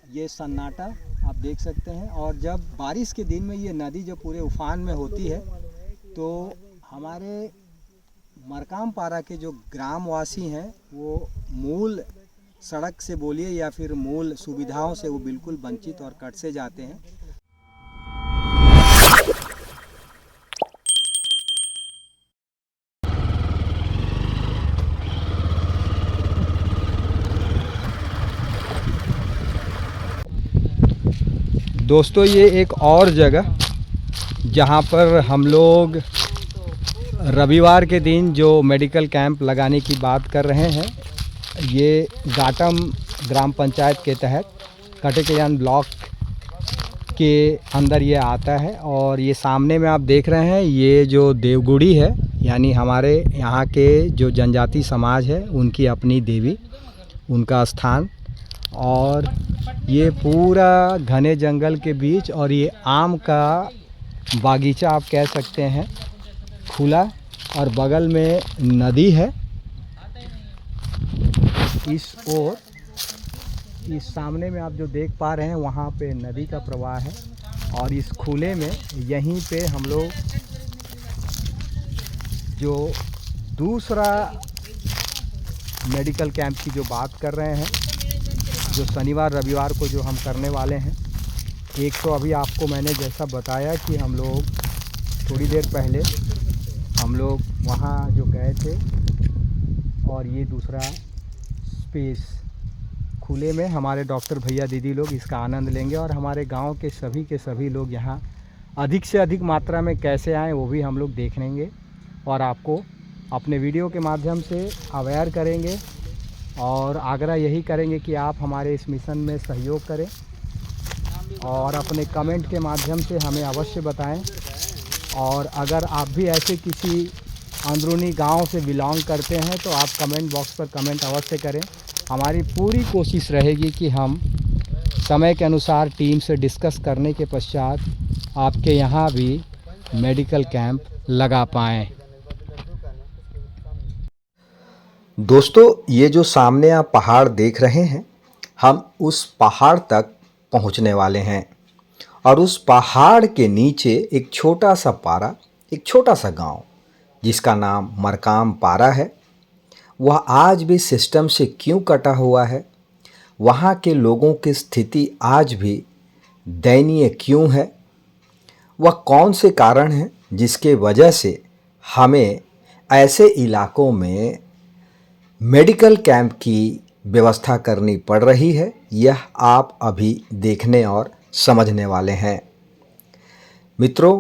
ये सन्नाटा आप देख सकते हैं। और जब बारिश के दिन में ये नदी जो पूरे उफान में होती है तो हमारे मरकाम पारा के जो ग्रामवासी हैं वो मूल सड़क से बोलिए या फिर मूल सुविधाओं से वो बिल्कुल वंचित और कट से जाते हैं। दोस्तों ये एक और जगह जहाँ पर हम लोग रविवार के दिन जो मेडिकल कैंप लगाने की बात कर रहे हैं, ये गाटम ग्राम पंचायत के तहत कटेकल्याण ब्लॉक के अंदर ये आता है। और ये सामने में आप देख रहे हैं ये जो देवगुड़ी है, यानी हमारे यहाँ के जो जनजाति समाज है उनकी अपनी देवी, उनका स्थान। और ये पूरा घने जंगल के बीच और ये आम का बागीचा आप कह सकते हैं, खुला, और बगल में नदी है। इस ओर इस सामने में आप जो देख पा रहे हैं वहाँ पे नदी का प्रवाह है। और इस खुले में यहीं पे हम लोग जो दूसरा मेडिकल कैंप की जो बात कर रहे हैं, जो शनिवार रविवार को जो हम करने वाले हैं। एक तो अभी आपको मैंने जैसा बताया कि हम लोग थोड़ी देर पहले हम लोग वहाँ जो गए थे, और ये दूसरा स्पेस खुले में हमारे डॉक्टर भैया दीदी लोग इसका आनंद लेंगे। और हमारे गांव के सभी लोग यहाँ अधिक से अधिक मात्रा में कैसे आएँ वो भी हम लोग देख लेंगे और आपको अपने वीडियो के माध्यम से अवेयर करेंगे। और आग्रह यही करेंगे कि आप हमारे इस मिशन में सहयोग करें और अपने कमेंट के माध्यम से हमें अवश्य बताएं। और अगर आप भी ऐसे किसी अंदरूनी गांव से बिलोंग करते हैं तो आप कमेंट बॉक्स पर कमेंट अवश्य करें। हमारी पूरी कोशिश रहेगी कि हम समय के अनुसार टीम से डिस्कस करने के पश्चात आपके यहाँ भी मेडिकल कैंप लगा पाएँ। दोस्तों ये जो सामने आप पहाड़ देख रहे हैं, हम उस पहाड़ तक पहुंचने वाले हैं। और उस पहाड़ के नीचे एक छोटा सा पारा, एक छोटा सा गांव जिसका नाम मरकाम पारा है, वह आज भी सिस्टम से क्यों कटा हुआ है, वहाँ के लोगों की स्थिति आज भी दयनीय क्यों है, वह कौन से कारण हैं जिसके वजह से हमें ऐसे इलाकों में मेडिकल कैंप की व्यवस्था करनी पड़ रही है, यह आप अभी देखने और समझने वाले हैं। मित्रों,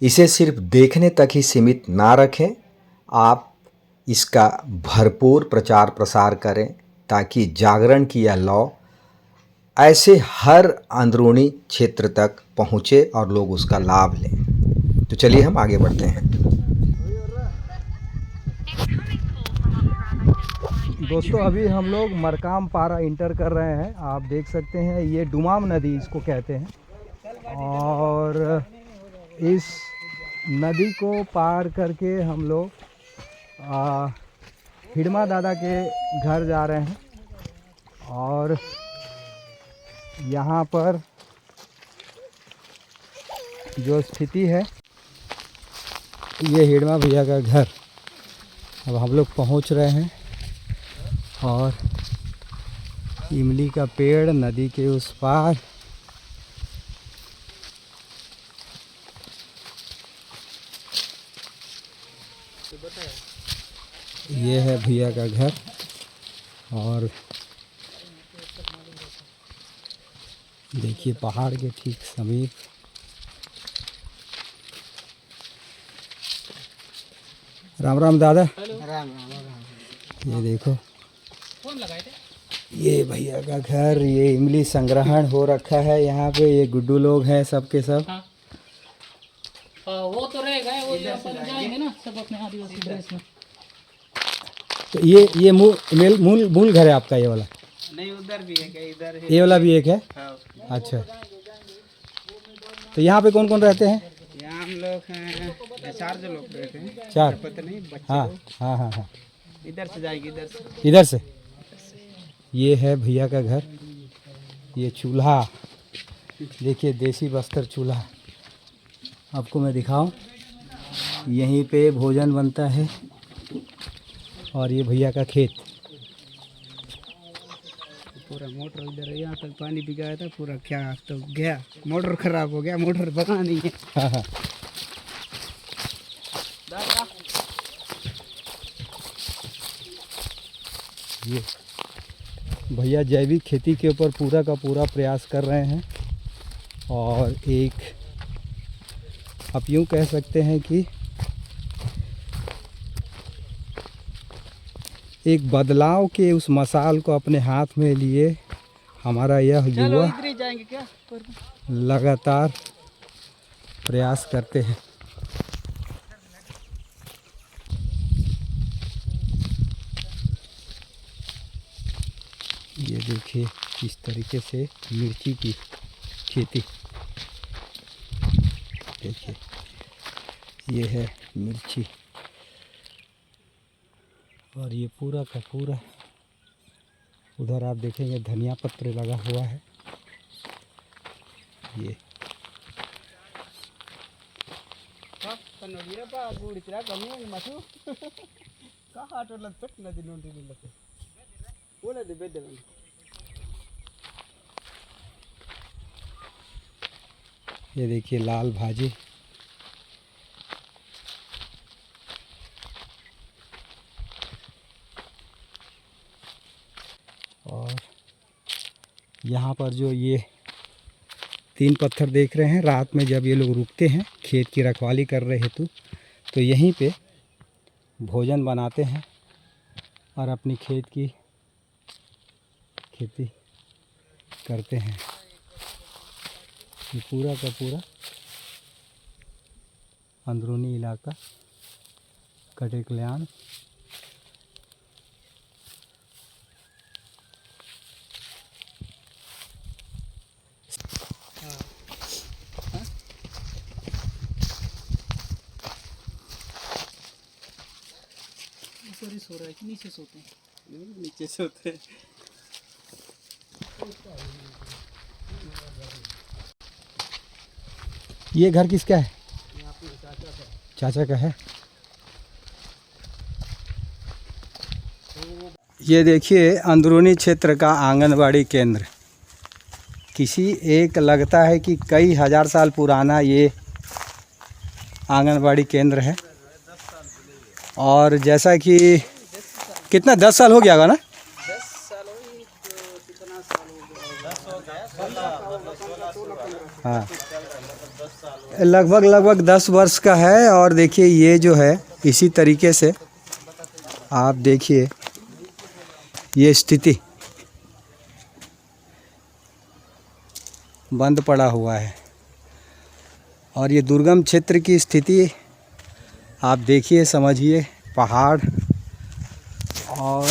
इसे सिर्फ देखने तक ही सीमित ना रखें, आप इसका भरपूर प्रचार प्रसार करें ताकि जागरण की यह लौ ऐसे हर अंदरूनी क्षेत्र तक पहुँचे और लोग उसका लाभ लें। तो चलिए हम आगे बढ़ते हैं। दोस्तों अभी हम लोग मरकाम पारा इंटर कर रहे हैं। आप देख सकते हैं ये डुमाम नदी इसको कहते हैं। और इस नदी को पार करके हम लोग हिडमा दादा के घर जा रहे हैं। और यहाँ पर जो स्थिति है, ये हिडमा भैया का घर। अब हम लोग पहुँच रहे हैं और इमली का पेड़ नदी के उस पार। ये है भैया का घर। और देखिए पहाड़ के ठीक समीप राम राम दादा। ये देखो ये भैया का घर, ये इमली संग्रहण हो रखा है यहाँ पे। ये गुड्डू लोग हैं सब के सब। हाँ। वो तो रहेगा, वो अपन जाएंगे ना सब अपने आदिवासी ड्रेस में। तो ये मूल घर है आपका, ये वाला? नहीं, उधर भी है क्या? इधर है, ये वाला भी एक है। हाँ। अच्छा, तो यहाँ पे कौन कौन रहते हैं? यहाँ हम लोग हैं 4 जो लोग रहते हैं। 4? पता नहीं बच्चे। हाँ हाँ हाँ हाँ। इधर से जाएंगे, इधर से। इधर से। ये है भैया का घर। ये चूल्हा देखिए, देसी बस्तर चूल्हा आपको मैं दिखाऊं। यहीं पे भोजन बनता है। और ये भैया का खेत। पूरा मोटर इधर यहाँ तक पानी भी गया था पूरा, क्या तो गया, मोटर खराब हो गया, मोटर बना नहीं है। हाँ हाँ। ये भैया जैविक खेती के ऊपर पूरा का पूरा प्रयास कर रहे हैं। और एक आप यूँ कह सकते हैं कि एक बदलाव के उस मसाल को अपने हाथ में लिए हमारा यह युवा इधर ही जाएंगे क्या? लगातार प्रयास करते हैं। ये देखिए किस तरीके से मिर्ची की खेती। देखिए ये है मिर्ची। और ये पूरा का पूरा उधर आप देखेंगे धनिया पत्र लगा हुआ है। ये ये देखिए लाल भाजी। और यहाँ पर जो ये 3 पत्थर देख रहे हैं, रात में जब ये लोग रुकते हैं खेत की रखवाली कर रहे हेतु, तो यहीं पे भोजन बनाते हैं और अपनी खेत की खेती करते हैं। ये पूरा का पूरा अंदरूनी इलाका कटे कल्याण। ऊपर ही सो रहा है कि नीचे सोते हैं? नीचे से होते हैं। ये घर किसका है? चाचा का है। ये देखिए अंदरूनी क्षेत्र का आंगनबाड़ी केंद्र। किसी एक लगता है कि कई हजार साल पुराना ये आंगनबाड़ी केंद्र है। और जैसा कि कितना 10 साल हो गया होगा ना? 10 साल हो गए, कितना साल हो गया? हाँ, लगभग 10 वर्ष का है। और देखिए ये जो है इसी तरीके से आप देखिए ये स्थिति बंद पड़ा हुआ है। और ये दुर्गम क्षेत्र की स्थिति आप देखिए, समझिए। पहाड़ और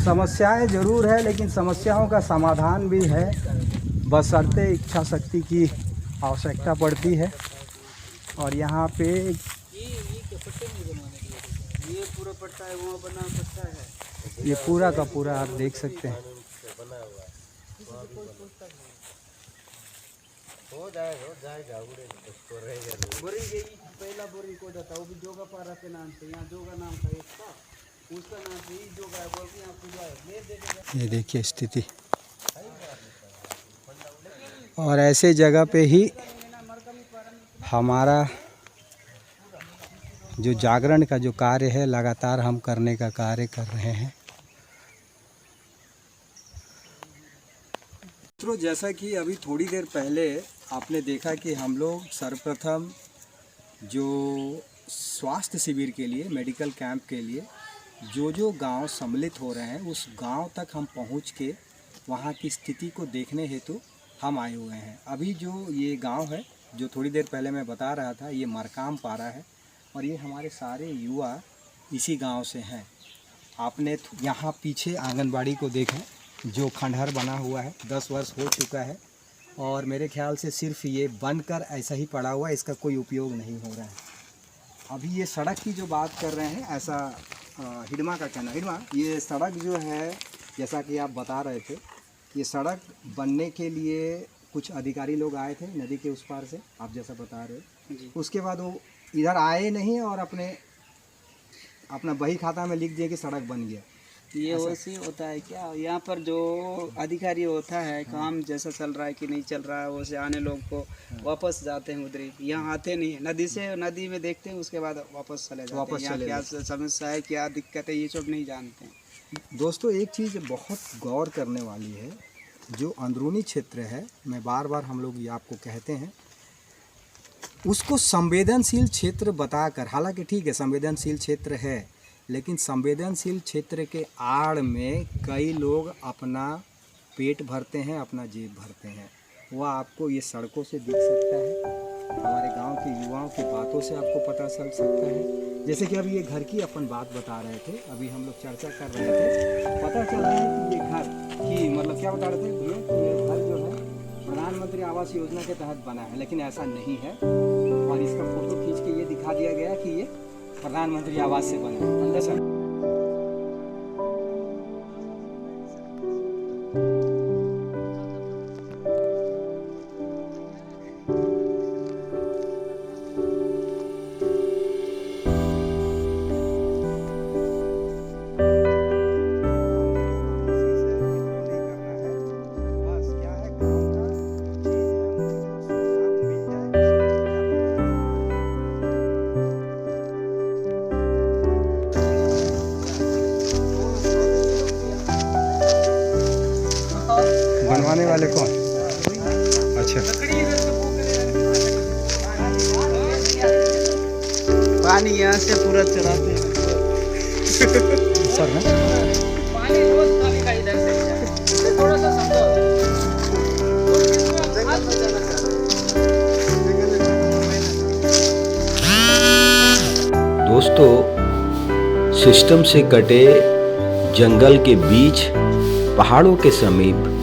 समस्याएं ज़रूर है, लेकिन समस्याओं का समाधान भी है, बशर्ते इच्छा शक्ति की आवश्यकता पड़ती है। और यहाँ पे ये पूरा पट्टा है, वहाँ बना पट्टा है। ये पूरा का पूरा आप देख सकते हैं। बोरिंग यही पहला बोरिंग को जाता, वो भी जोगा पारा के नाम से, यहाँ जोगा नाम था एक का, उसका नाम से ही जोगा है, बोल के यहाँ पूजा है, ले देगा। ये देखिए स्थिति। और ऐसे जगह पे ही हमारा जो जागरण का जो कार्य है लगातार हम करने का कार्य कर रहे हैं। मित्रों, जैसा कि अभी थोड़ी देर पहले आपने देखा कि हम लोग सर्वप्रथम जो स्वास्थ्य शिविर के लिए, मेडिकल कैंप के लिए जो गांव सम्मिलित हो रहे हैं, उस गांव तक हम पहुंच के वहां की स्थिति को देखने हेतु हम आए हुए हैं। अभी जो ये गांव है, जो थोड़ी देर पहले मैं बता रहा था, ये मरकाम पारा है। और ये हमारे सारे युवा इसी गांव से हैं। आपने यहाँ पीछे आंगनबाड़ी को देखें, जो खंडहर बना हुआ है, 10 वर्ष हो चुका है। और मेरे ख्याल से सिर्फ ये बनकर ऐसा ही पड़ा हुआ है, इसका कोई उपयोग नहीं हो रहा है। अभी ये सड़क की जो बात कर रहे हैं, ऐसा हिडमा का कहना, हिडमा ये सड़क जो है जैसा कि आप बता रहे थे, ये सड़क बनने के लिए कुछ अधिकारी लोग आए थे नदी के उस पार से, आप जैसा बता रहे जी। हो। उसके बाद वो इधर आए नहीं और अपना बही खाता में लिख दिए कि सड़क बन गया। ये वैसे होता है क्या, यहाँ पर जो अधिकारी होता है, काम जैसा चल रहा है कि नहीं चल रहा है, वैसे आने लोग को वापस जाते हैं उधर ही, यहाँ आते नहीं है। नदी में देखते हैं, उसके बाद वापस चले जाते हैं। यहाँ क्या समस्या है, क्या दिक्कत है, ये सब नहीं जानते हैं। दोस्तों, एक चीज़ बहुत गौर करने वाली है, जो अंदरूनी क्षेत्र है, मैं बार बार हम लोग ये आपको कहते हैं, उसको संवेदनशील क्षेत्र बताकर, हालांकि ठीक है संवेदनशील क्षेत्र है, लेकिन संवेदनशील क्षेत्र के आड़ में कई लोग अपना पेट भरते हैं, अपना जेब भरते हैं। वह आपको ये सड़कों से दिख सकता है, हमारे गांव के युवाओं की बातों से आपको पता चल सकता है। जैसे कि अभी ये घर की अपन बात बता रहे थे, अभी हम लोग चर्चा कर रहे थे, पता चल रहा है कि ये घर की मतलब क्या बता रहे थे भैया कि ये घर जो है प्रधानमंत्री आवास योजना के तहत बना है, लेकिन ऐसा नहीं है। और इसका फोटो खींच के ये दिखा दिया गया कि ये प्रधानमंत्री आवास से बना है। अंदर सर बनवाने वाले कौन? अच्छा, पानी यहाँ से पूरा चलाते हैं सर है पानी रोज पानी का इधर से थोड़ा सा समझो। दोस्तों, सिस्टम से कटे जंगल के बीच पहाड़ों के समीप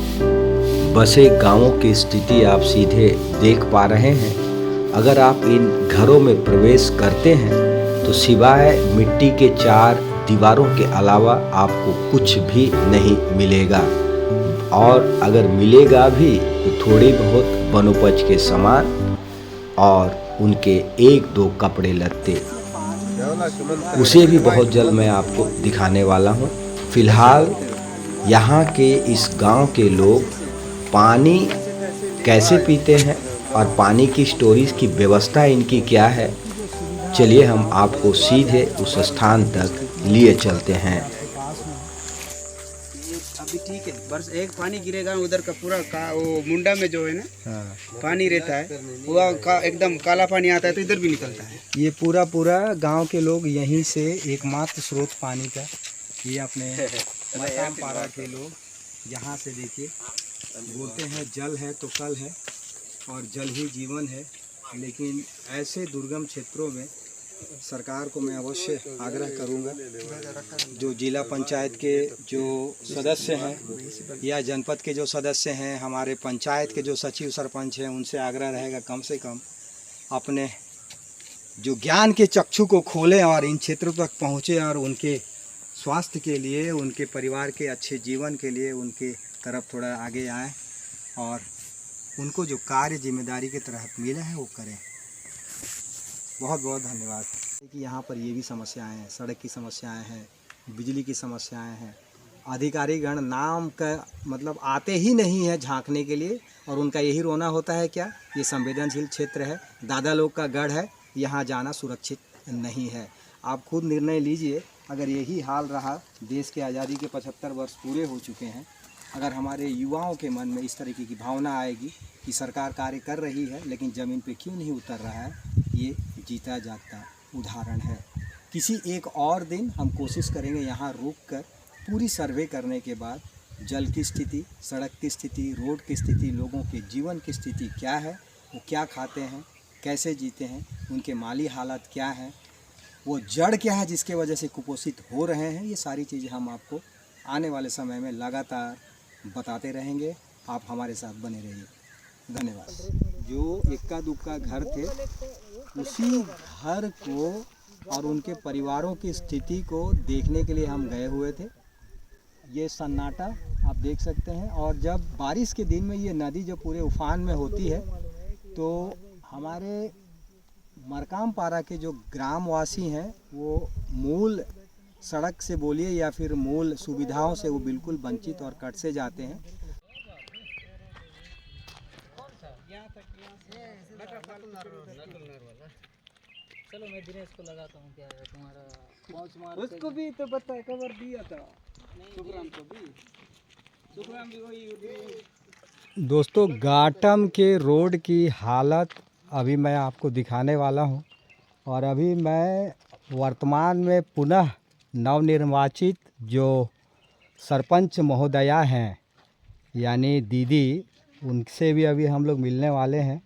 बसे गांवों की स्थिति आप सीधे देख पा रहे हैं। अगर आप इन घरों में प्रवेश करते हैं तो सिवाय मिट्टी के 4 दीवारों के अलावा आपको कुछ भी नहीं मिलेगा, और अगर मिलेगा भी तो थोड़ी बहुत वनोपज के सामान और उनके 1-2 कपड़े लत्ते, उसे भी बहुत जल्द मैं आपको दिखाने वाला हूँ। फिलहाल यहाँ के इस गांव के लोग पानी कैसे पीते हैं और पानी की स्टोरेज की व्यवस्था इनकी क्या है, चलिए हम आपको सीधे उस स्थान तक लिए चलते हैं। ये अभी ठीक है, बस एक पानी गिरेगा उधर का पूरा वो मुंडा में जो है ना पानी रहता है, पूरा एकदम काला पानी आता है, तो इधर भी निकलता है। ये पूरा गांव के लोग यहीं से एकमात्र स्रोत पानी का, ये अपने मकाम पारा के लोग यहाँ से देखिए बोलते हैं जल है तो कल है और जल ही जीवन है। लेकिन ऐसे दुर्गम क्षेत्रों में सरकार को मैं अवश्य आग्रह करूँगा, जो जिला पंचायत के जो सदस्य हैं या जनपद के जो सदस्य हैं, हमारे पंचायत के जो सचिव सरपंच हैं, उनसे आग्रह रहेगा कम से कम अपने जो ज्ञान के चक्षु को खोलें और इन क्षेत्रों तक पहुँचे और उनके स्वास्थ्य के लिए, उनके परिवार के अच्छे जीवन के लिए उनके तरफ थोड़ा आगे आएँ और उनको जो कार्य जिम्मेदारी के तहत मिला है वो करें। बहुत बहुत धन्यवाद। कि यहाँ पर ये भी समस्याएं हैं, सड़क की समस्याएं हैं, बिजली की समस्याएं हैं। अधिकारीगण नाम का मतलब आते ही नहीं है झांकने के लिए, और उनका यही रोना होता है क्या ये संवेदनशील क्षेत्र है, दादा लोग का गढ़ है, यहाँ जाना सुरक्षित नहीं है। आप खुद निर्णय लीजिए, अगर यही हाल रहा, देश के आज़ादी के 75 वर्ष पूरे हो चुके हैं, अगर हमारे युवाओं के मन में इस तरीके की भावना आएगी कि सरकार कार्य कर रही है लेकिन ज़मीन पे क्यों नहीं उतर रहा है, ये जीता जागता उदाहरण है। किसी एक और दिन हम कोशिश करेंगे यहाँ रुक कर पूरी सर्वे करने के बाद जल की स्थिति, सड़क की स्थिति, रोड की स्थिति, लोगों के जीवन की स्थिति क्या है, वो क्या खाते हैं, कैसे जीते हैं, उनके माली हालात क्या हैं, वो जड़ क्या है जिसके वजह से कुपोषित हो रहे हैं, ये सारी चीज़ें हम आपको आने वाले समय में लगातार बताते रहेंगे। आप हमारे साथ बने रहिए। धन्यवाद। जो इक्का दुक्का घर थे, उसी घर को और उनके परिवारों की स्थिति को देखने के लिए हम गए हुए थे। ये सन्नाटा आप देख सकते हैं। और जब बारिश के दिन में ये नदी जो पूरे उफान में होती है तो हमारे मरकाम पारा के जो ग्रामवासी हैं वो मूल सड़क से बोलिए या फिर मूल सुविधाओं से वो बिल्कुल वंचित और कट से जाते हैं। चलो मैं दिनेश को लगाता हूँ, क्या है तुम्हारा उसको भी तो पता है, खबर दिया था सुखराम को भी, सुखराम भी वही दोस्तों घाटम के रोड की हालत अभी मैं आपको दिखाने वाला हूं। और अभी मैं वर्तमान में पुनः नवनिर्वाचित जो सरपंच महोदया हैं यानी दीदी, उनसे भी अभी हम लोग मिलने वाले हैं।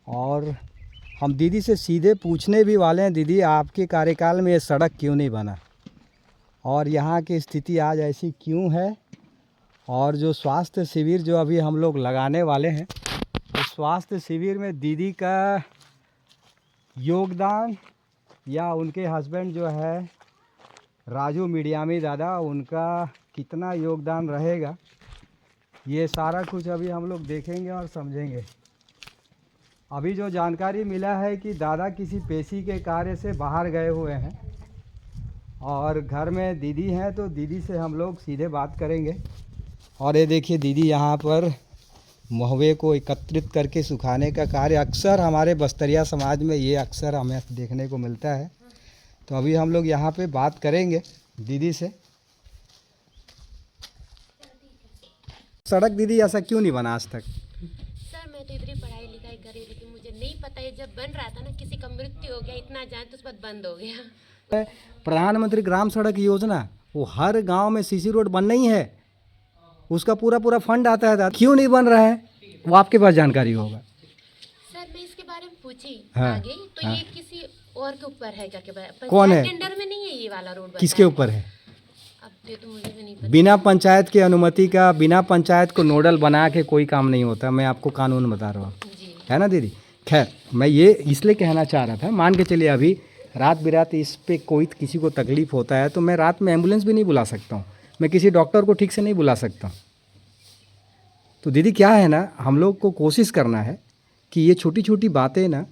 और हम दीदी से सीधे पूछने भी वाले हैं, दीदी आपके कार्यकाल में ये सड़क क्यों नहीं बना और यहाँ की स्थिति आज ऐसी क्यों है। और जो स्वास्थ्य शिविर जो अभी हम लोग लगाने वाले हैं, उस स्वास्थ्य शिविर में दीदी का योगदान या उनके हस्बैंड जो है राजू मीडियामी दादा, उनका कितना योगदान रहेगा, ये सारा कुछ अभी हम लोग देखेंगे और समझेंगे। अभी जो जानकारी मिला है कि दादा किसी पेशी के कार्य से बाहर गए हुए हैं और घर में दीदी हैं, तो दीदी से हम लोग सीधे बात करेंगे। और ये देखिए दीदी यहाँ पर महुए को एकत्रित करके सुखाने का कार्य, अक्सर हमारे बस्तरिया समाज में ये अक्सर हमें देखने को मिलता है। तो अभी हम लोग यहाँ पे बात करेंगे दीदी से। सड़क दीदी ऐसा क्यों नहीं बना आज तक? सर मैं तो इतनी पढ़ाई लिखाई करी लेकिन मुझे नहीं पता है, जब बन रहा था ना किसी का मृत्यु हो गया, इतना जान तो उसके बाद बंद हो गया। प्रधानमंत्री ग्राम सड़क योजना, वो हर गांव में सीसी रोड बनना ही है, उसका पूरा फंड आता है। क्यों नहीं बन रहा है वो आपके पास जानकारी होगा। सर मैं इसके बारे में पूछी हाँ, आगे तो हाँ। ये किसी और के ऊपर है क्या? कौन है? टेंडर में नहीं है ये वाला रोड? किसके ऊपर है? अब ये तो मुझे भी नहीं पता। बिना पंचायत की अनुमति का, बिना पंचायत को नोडल बना के कोई काम नहीं होता। मैं आपको कानून बता रहा हूँ, जी है ना दीदी। खैर मैं ये इसलिए कहना चाह रहा था, मान के चलिए अभी रात बिरात इस पे कोई किसी को तकलीफ़ होता है तो मैं रात में एम्बुलेंस भी नहीं बुला सकता हूँ, मैं किसी डॉक्टर को ठीक से नहीं बुला सकता हूँ। तो दीदी क्या है ना, हम लोग को कोशिश करना है कि ये छोटी छोटी बातें ना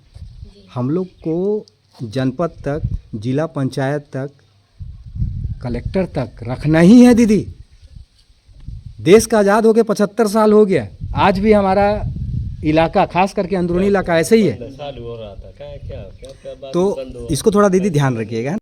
हम लोग को जनपद तक, जिला पंचायत तक, कलेक्टर तक रखना ही है दीदी। देश का आज़ाद होके 75 साल हो गया, आज भी हमारा इलाका, खास करके अंदरूनी इलाका ऐसे ही है। तो इसको थोड़ा दीदी ध्यान रखिएगा।